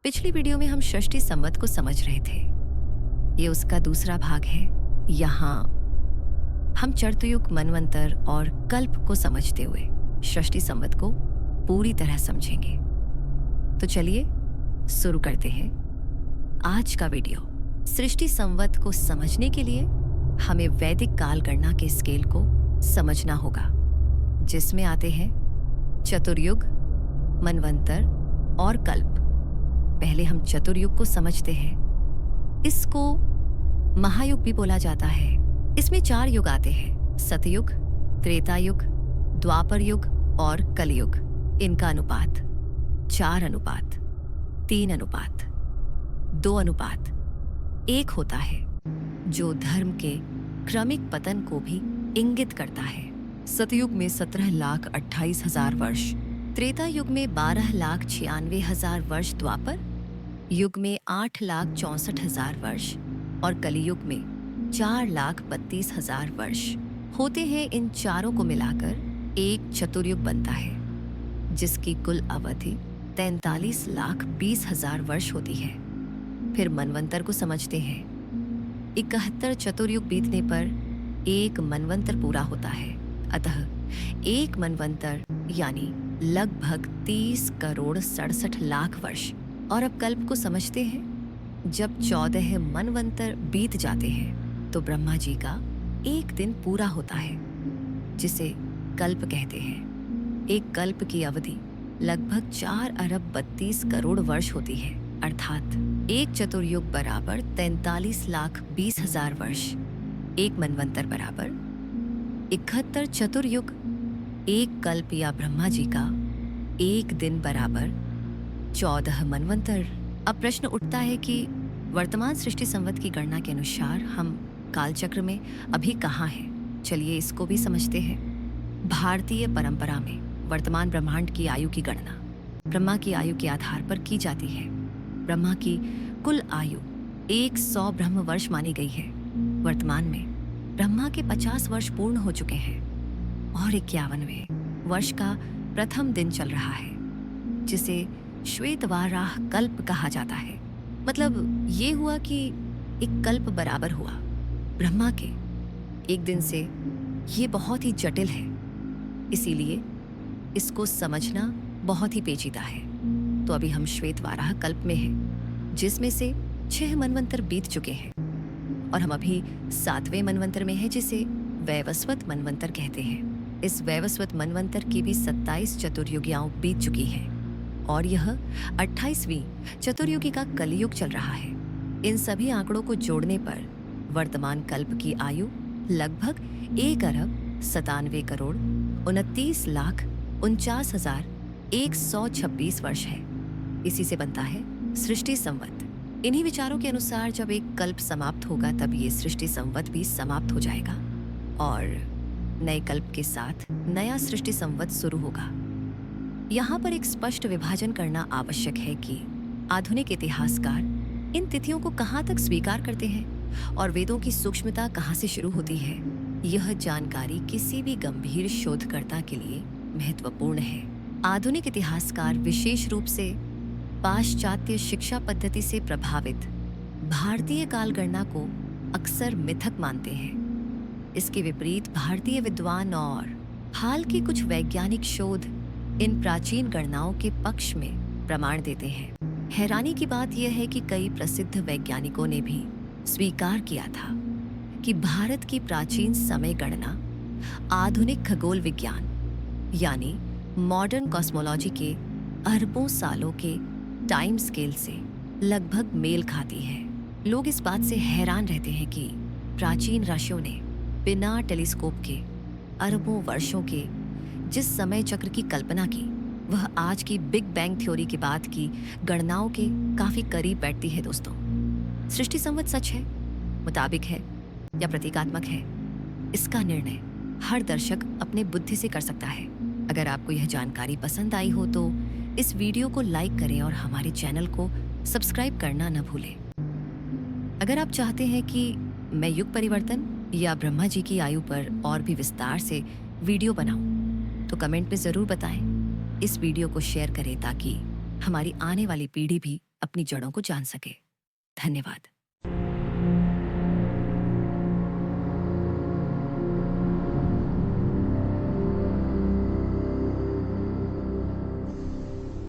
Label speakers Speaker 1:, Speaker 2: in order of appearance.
Speaker 1: पिछली वीडियो में हम षष्ठी संवत को समझ रहे थे। ये उसका दूसरा भाग है। यहाँ हम चतुर्युग, मनवंतर और कल्प को समझते हुए षष्ठी संवत को पूरी तरह समझेंगे। तो चलिए शुरू करते हैं आज का वीडियो। सृष्टि संवत को समझने के लिए हमें वैदिक काल गणना के स्केल को समझना होगा, जिसमें आते हैं चतुर्युग, मनवंतर और कल्प। पहले हम चतुर्युग को समझते हैं। इसको महायुग भी बोला जाता है। इसमें 4 युग आते हैं: सतयुग, त्रेता युग, द्वापर युग और कलयुग। इनका अनुपात 4 अनुपात 3 अनुपात 2 अनुपात 1 होता है, जो धर्म के क्रमिक पतन को भी इंगित करता है। सतयुग में 17,28,000 वर्ष, त्रेता युग में 12,96,000 वर्ष, द्वापर युग में 8,64,000 वर्ष और कलियुग में 4,32,000 वर्ष होते हैं। इन चारों को मिलाकर एक चतुर्युग बनता है, जिसकी कुल अवधि 43,20,000 वर्ष होती है। फिर मनवंतर को समझते हैं। 71 चतुर्युग बीतने पर एक मनवंतर पूरा होता है। अतः एक मनवंतर यानी लगभग 30 करोड़ 67 लाख वर्ष। और अब कल्प को समझते हैं। जब 14 मनवंतर बीत जाते हैं तो ब्रह्मा जी का एक दिन पूरा होता है, जिसे कल्प कहते हैं। एक कल्प की अवधि लगभग 4 अरब 32 करोड़ वर्ष होती है, अर्थात एक चतुर्युग बराबर 43,20,000 वर्ष। एक मनवंतर बराबर 71 चतुर्युग। एक कल्प या ब्रह्मा जी का एक दिन बराबर 14 मनवंतर। अब प्रश्न उठता है कि वर्तमान सृष्टि संवत की गणना के अनुसार हम कालचक्र में अभी कहाँ हैं? चलिए इसको भी समझते हैं। भारतीय परंपरा में वर्तमान ब्रह्मांड की आयु की गणना ब्रह्मा की आयु के आधार पर की जाती है। ब्रह्मा की कुल आयु 100 ब्रह्म वर्ष मानी गई है। वर्तमान में ब्रह्मा के 50 वर्ष पूर्ण हो चुके हैं और 51वें वर्ष का प्रथम दिन चल रहा है, जिसे श्वेतवाराह कल्प कहा जाता है। मतलब ये हुआ कि एक कल्प बराबर हुआ ब्रह्मा के एक दिन से। ये बहुत ही जटिल है, इसीलिए इसको समझना बहुत ही पेचीदा है। तो अभी हम श्वेतवाराह कल्प में हैं, जिसमें से 6 मनवंतर बीत चुके हैं और हम अभी 7वें मनवंतर में हैं, जिसे वैवस्वत मनवंतर कहते हैं। इस वैवस्वत मनवंतर की भी 27 चतुर्युगियां बीत चुकी हैं और यह 28वीं चतुर्युगी का कलियुग चल रहा है। इन सभी आंकड़ों को जोड़ने पर वर्तमान कल्प की आयु लगभग 1 अरब 97 करोड़ 29,49,126 वर्ष है। इसी से बनता है सृष्टि संवत। इन्हीं विचारों के अनुसार जब एक कल्प समाप्त होगा, तब ये सृष्टि संवत भी समाप्त हो जाएगा और नए कल्प के साथ नया सृष्टि संवत शुरू होगा। यहाँ पर एक स्पष्ट विभाजन करना आवश्यक है कि आधुनिक इतिहासकार इन तिथियों को कहाँ तक स्वीकार करते हैं और वेदों की सूक्ष्मता कहाँ से शुरू होती है। यह जानकारी किसी भी गंभीर शोधकर्ता के लिए महत्वपूर्ण है। आधुनिक इतिहासकार विशेष रूप से पाश्चात्य शिक्षा पद्धति से प्रभावित भारतीय काल गणना को अक्सर मिथक मानते हैं। इसके विपरीत भारतीय विद्वान और हाल के कुछ वैज्ञानिक शोध इन प्राचीन गणनाओं के पक्ष में प्रमाण देते हैं। हैरानी की बात यह है कि कई प्रसिद्ध वैज्ञानिकों ने भी स्वीकार किया था कि भारत की प्राचीन समय गणना आधुनिक खगोल विज्ञान यानी मॉडर्न कॉस्मोलॉजी के अरबों सालों के टाइम स्केल से लगभग मेल खाती है। लोग इस बात से हैरान रहते हैं कि प्राचीन ऋषियों ने बिना टेलीस्कोप के अरबों वर्षों के जिस समय चक्र की कल्पना की, वह आज की बिग बैंग थ्योरी के बाद की गणनाओं के काफी करीब बैठती है। दोस्तों, सृष्टि संवत सच है, मुताबिक है या प्रतीकात्मक है, इसका निर्णय हर दर्शक अपने बुद्धि से कर सकता है। अगर आपको यह जानकारी पसंद आई हो तो इस वीडियो को लाइक करें और हमारे चैनल को सब्सक्राइब करना न भूलें। अगर आप चाहते हैं कि मैं युग परिवर्तन या ब्रह्मा जी की आयु पर और भी विस्तार से वीडियो बनाऊं, तो कमेंट में ज़रूर बताएं। इस वीडियो को शेयर करें ताकि हमारी आने वाली पीढ़ी भी अपनी जड़ों को जान सके। धन्यवाद।